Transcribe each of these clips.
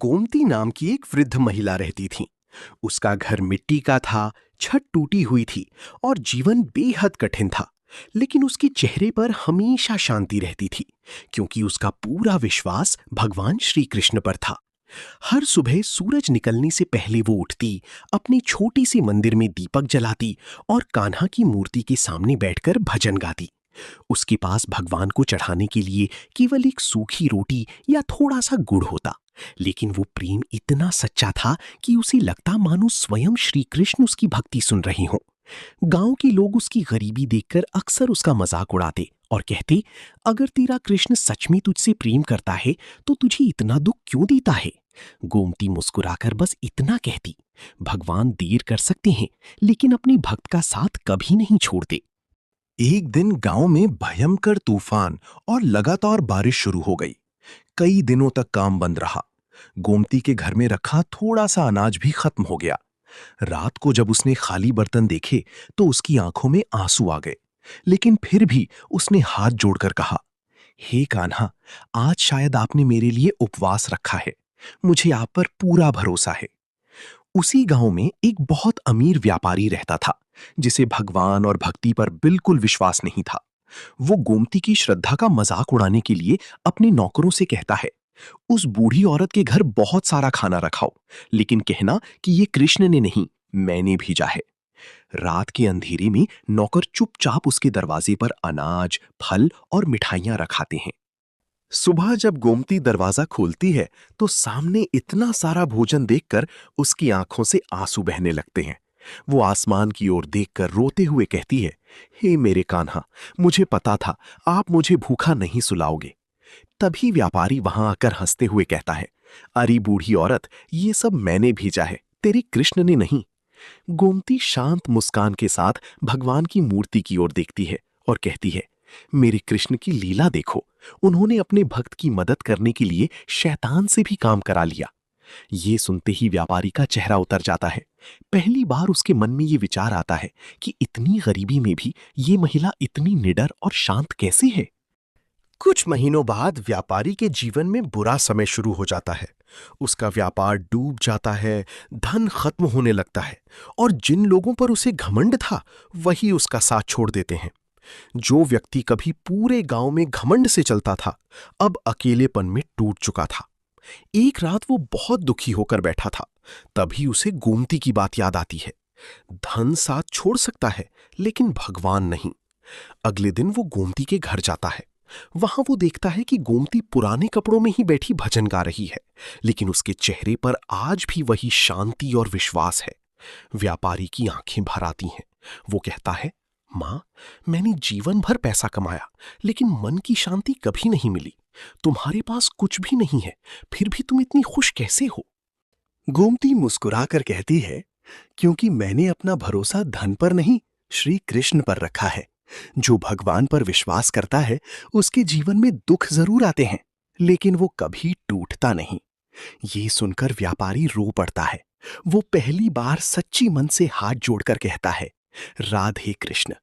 गोमती नाम की एक वृद्ध महिला रहती थी। उसका घर मिट्टी का था, छत टूटी हुई थी और जीवन बेहद कठिन था। लेकिन उसके चेहरे पर हमेशा शांति रहती थी, क्योंकि उसका पूरा विश्वास भगवान श्री कृष्ण पर था। हर सुबह सूरज निकलने से पहले वो उठती, अपनी छोटी सी मंदिर में दीपक जलाती और कान्हा की मूर्ति के सामने बैठकर भजन गाती। उसके पास भगवान को चढ़ाने के लिए केवल एक सूखी रोटी या थोड़ा सा गुड़ होता, लेकिन वो प्रेम इतना सच्चा था कि उसे लगता मानो स्वयं श्री कृष्ण उसकी भक्ति सुन रहे हों। गांव के लोग उसकी गरीबी देखकर अक्सर उसका मजाक उड़ाते और कहते, अगर तेरा कृष्ण सच में तुझसे प्रेम करता है तो तुझे इतना दुख क्यों देता है। गोमती मुस्कुराकर बस इतना कहती, भगवान देर कर सकते हैं लेकिन अपने भक्त का साथ कभी नहीं छोड़ते। एक दिन गांव में भयंकर तूफान और लगातार बारिश शुरू हो गई। कई दिनों तक काम बंद रहा। गोमती के घर में रखा थोड़ा सा अनाज भी खत्म हो गया। रात को जब उसने खाली बर्तन देखे तो उसकी आंखों में आंसू आ गए। लेकिन फिर भी उसने हाथ जोड़कर कहा, हे कान्हा, आज शायद आपने मेरे लिए उपवास रखा है। मुझे आप पर पूरा भरोसा है। उसी गांव में एक बहुत अमीर व्यापारी रहता था, जिसे भगवान और भक्ति पर बिल्कुल विश्वास नहीं था। वो गोमती की श्रद्धा का मजाक उड़ाने के लिए अपने नौकरों से कहता है, उस बूढ़ी औरत के घर बहुत सारा खाना रखाओ, लेकिन कहना कि ये कृष्ण ने नहीं, मैंने भेजा है। रात के अंधेरे में नौकर चुपचाप उसके दरवाजे पर अनाज, फल और मिठाइयां रखाते हैं। सुबह जब गोमती दरवाजा खोलती है तो सामने इतना सारा भोजन देखकर उसकी आंखों से आंसू बहने लगते हैं। वो आसमान की ओर देखकर रोते हुए कहती है, हे मेरे कान्हा, मुझे पता था आप मुझे भूखा नहीं सुलाओगे। तभी व्यापारी वहां आकर हंसते हुए कहता है, अरे बूढ़ी औरत, ये सब मैंने भेजा है, तेरी कृष्ण ने नहीं। गोमती शांत मुस्कान के साथ भगवान की मूर्ति की ओर देखती है और कहती है, मेरे कृष्ण की लीला देखो, उन्होंने अपने भक्त की मदद करने के लिए शैतान से भी काम करा लिया। ये सुनते ही व्यापारी का चेहरा उतर जाता है। पहली बार उसके मन में ये विचार आता है कि इतनी गरीबी में भी ये महिला इतनी निडर और शांत कैसे है। कुछ महीनों बाद व्यापारी के जीवन में बुरा समय शुरू हो जाता है। उसका व्यापार डूब जाता है, धन खत्म होने लगता है और जिन लोगों पर उसे घमंड था वही उसका साथ छोड़ देते हैं। जो व्यक्ति कभी पूरे गांव में घमंड से चलता था, अब अकेलेपन में टूट चुका था। एक रात वो बहुत दुखी होकर बैठा था। तभी उसे गोमती की बात याद आती है। धन साथ छोड़ सकता है लेकिन भगवान नहीं। अगले दिन वो गोमती के घर जाता है। वहां वो देखता है कि गोमती पुराने कपड़ों में ही बैठी भजन गा रही है, लेकिन उसके चेहरे पर आज भी वही शांति और विश्वास है। व्यापारी की आंखें भर आती हैं। वो कहता है, मां, मैंने जीवन भर पैसा कमाया लेकिन मन की शांति कभी नहीं मिली। तुम्हारे पास कुछ भी नहीं है, फिर भी तुम इतनी खुश कैसे हो। गोमती मुस्कुराकर कहती है, क्योंकि मैंने अपना भरोसा धन पर नहीं, श्री कृष्ण पर रखा है। जो भगवान पर विश्वास करता है उसके जीवन में दुख जरूर आते हैं, लेकिन वो कभी टूटता नहीं। ये सुनकर व्यापारी रो पड़ता है। वो पहली बार सच्ची मन से हाथ जोड़कर कहता है, राधे कृष्ण।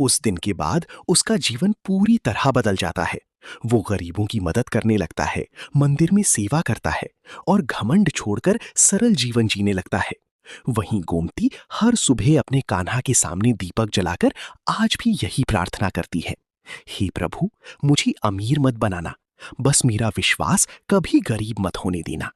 उस दिन के बाद उसका जीवन पूरी तरह बदल जाता है। वो गरीबों की मदद करने लगता है, मंदिर में सेवा करता है और घमंड छोड़कर सरल जीवन जीने लगता है। वहीं गोमती हर सुबह अपने कान्हा के सामने दीपक जलाकर आज भी यही प्रार्थना करती है, हे प्रभु, मुझे अमीर मत बनाना, बस मेरा विश्वास कभी गरीब मत होने देना।